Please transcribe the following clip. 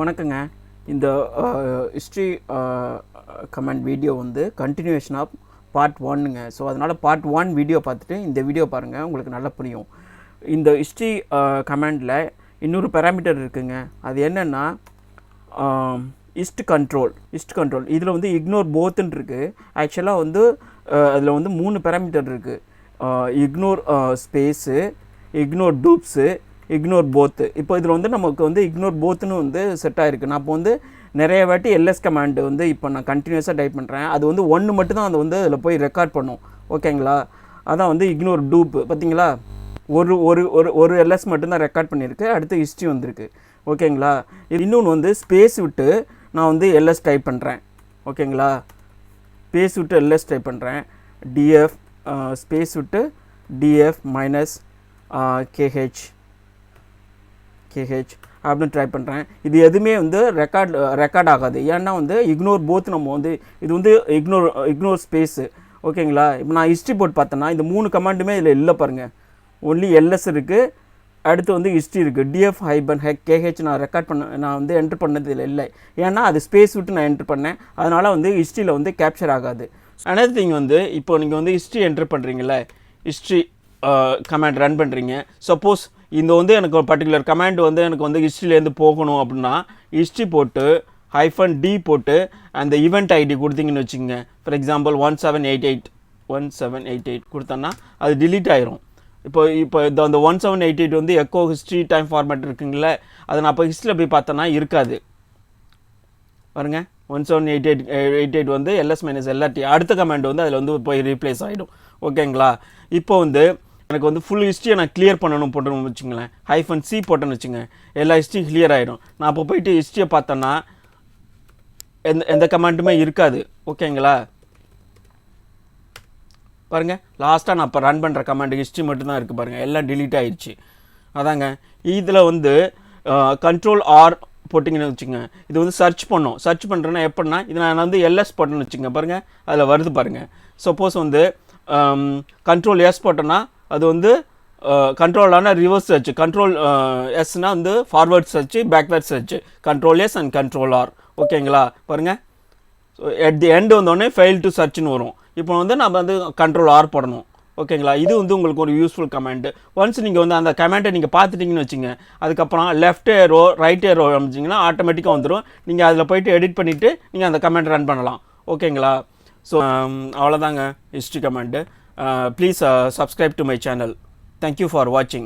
வணக்கங்க. இந்த history comment video வந்து கண்டினியூஷன் ஆஃப் பார்ட் 1ங்க. ஸோ அதனால் பார்ட் 1 வீடியோ பார்த்துட்டு இந்த வீடியோ பாருங்கள், உங்களுக்கு நல்லா புரியும். இந்த ஹிஸ்ட்ரி கமெண்டில் இன்னொரு பேராமீட்டர் இருக்குங்க. அது என்னென்னா இஸ்ட் கண்ட்ரோல். இதில் வந்து இக்னோர் போத்துன்னு இருக்குது. ஆக்சுவலாக வந்து அதில் வந்து 3 பேராமீட்டர் இருக்குது. இக்னோர் ஸ்பேஸு, இக்னோர் டூப்ஸு, இக்னோர் போத்து. இப்போ இதில் வந்து நமக்கு வந்து இக்னோர் போத்துன்னு வந்து செட் ஆகிருக்கு. நான் இப்போ வந்து நிறைய வாட்டி எல்எஸ் கமாண்டு வந்து இப்போ நான் கண்டினியூஸாக டைப் பண்ணுறேன். அது வந்து ஒன்று மட்டும் தான் அது வந்து அதில் போய் ரெக்கார்ட் பண்ணும். ஓகேங்களா? அதான் வந்து இக்னோர் டூப்பு. பார்த்தீங்களா? ஒரு ஒரு ஒரு ஒரு எல்எஸ் மட்டும்தான் ரெக்கார்ட் பண்ணியிருக்கு. அடுத்து ஹிஸ்ட்ரி வந்திருக்கு. ஓகேங்களா? இன்னொன்று வந்து ஸ்பேஸ் விட்டு நான் வந்து எல்எஸ் டைப் பண்ணுறேன். ஓகேங்களா? ஸ்பேஸ் விட்டு எல்எஸ் டைப் பண்ணுறேன். டிஎஃப் ஸ்பேஸ் விட்டு டிஎஃப் மைனஸ் கேஹெச் அப்படின்னு ட்ரை பண்ணுறேன். இது எதுவுமே வந்து ரெக்கார்ட் ஆகாது. ஏன்னா வந்து இக்னோர் போத் நம்ம வந்து இது வந்து இக்னோர் ஸ்பேஸு. ஓகேங்களா? இப்போ நான் ஹிஸ்ட்ரி போட்டு பார்த்தேன்னா இந்த 3 கமாண்டுமே இதில் இல்லை பாருங்கள். ஒன்லி எல்எஸ் இருக்குது, அடுத்து வந்து ஹிஸ்ட்ரி இருக்குது. டிஎஃப் கேஹெச் நான் வந்து என்ட்ரு பண்ணது இதில் இல்லை. ஏன்னா அது ஸ்பேஸ் விட்டு நான் என்ட்ரு பண்ணேன். அதனால் வந்து ஹிஸ்ட்ரியில் வந்து கேப்சர் ஆகாது. அனதர் திங் வந்து இப்போ நீங்கள் வந்து ஹிஸ்ட்ரி என்ட்ரு பண்ணுறீங்களே, ஹிஸ்ட்ரி கமாண்ட் ரன் பண்ணுறீங்க. சப்போஸ் இந்த வந்து எனக்கு ஒரு பர்டிகுலர் கமாண்ட் வந்து எனக்கு வந்து ஹிஸ்ட்ரியிலேருந்து போகணும் அப்படின்னா ஹிஸ்ட்ரி போட்டு -d போட்டு அந்த ஈவெண்ட் ஐடி கொடுத்தீங்கன்னு வச்சுக்கோங்க. ஃபார் எக்ஸாம்பிள் 1788 கொடுத்தோன்னா அது டிலீட் ஆயிரும். இப்போ அந்த 1788 வந்து எக்கோ ஹிஸ்ட்ரி டைம் ஃபார்மேட் இருக்குங்களே, அதை நான் இப்போ ஹிஸ்ட்ரியில் போய் பார்த்தோன்னா இருக்காது பாருங்க. 1788 வந்து LS-LRT அடுத்த கமாண்ட் வந்து அதில் வந்து போய் ரீப்ளேஸ் ஆகிடும். ஓகேங்களா? இப்போ வந்து எனக்கு வந்து ஃபுல் ஹிஸ்ட்ரியை நான் கிளியர் போட்டோன்னு வச்சுங்களேன். -c போட்டோன்னு வச்சுங்க, எல்லா ஹிஸ்ட்ரியும் கிளியர் ஆகிடும். நான் அப்போ போயிட்டு ஹிஸ்ட்ரியை பார்த்தோன்னா எந்த கமாண்டுமே இருக்காது. ஓகேங்களா? பாருங்கள், லாஸ்ட்டாக நான் இப்போ ரன் பண்ணுற கமாண்ட் ஹிஸ்ட்ரி மட்டும்தான் இருக்குது பாருங்கள், எல்லாம் டிலீட் ஆகிடுச்சு. அதாங்க இதில் வந்து Ctrl+R போட்டிங்கன்னு வச்சுங்க, இது வந்து சர்ச் பண்ணுறேன்னா எப்படின்னா இது நான் வந்து எல்எஸ் போட்டேன்னு வச்சுங்க பாருங்கள், அதில் வருது பாருங்கள். சப்போஸ் வந்து Ctrl+S போட்டோன்னா அது வந்து கண்ட்ரோலான ரிவர்ஸ் சர்ச், Ctrl+Sனா வந்து forward search, backward search, Ctrl+S and Ctrl+R. ஓகேங்களா? பாருங்கள். ஸோ அட் தி எண்ட் வந்தோடனே ஃபெயில் டு சர்ச்னு வரும். இப்போ வந்து நம்ம வந்து Ctrl+R போடணும். ஓகேங்களா? இது வந்து உங்களுக்கு ஒரு யூஸ்ஃபுல் கமெண்ட். ஒன்ஸ் நீங்கள் வந்து அந்த கமெண்ட்டை நீங்கள் பார்த்துட்டிங்கன்னு வச்சுங்க, அதுக்கப்புறம் லெஃப்ட் ஏரோ ரைட் ஏரோ அமைச்சிங்கன்னா ஆட்டோமேட்டிக்காக வந்துடும். நீங்கள் அதில் போய்ட்டு எடிட் பண்ணிவிட்டு நீங்கள் அந்த கமெண்ட் ரன் பண்ணலாம். ஓகேங்களா? ஸோ அவ்வளோதாங்க history comment. Please subscribe to my channel. Thank you for வாட்சிங்.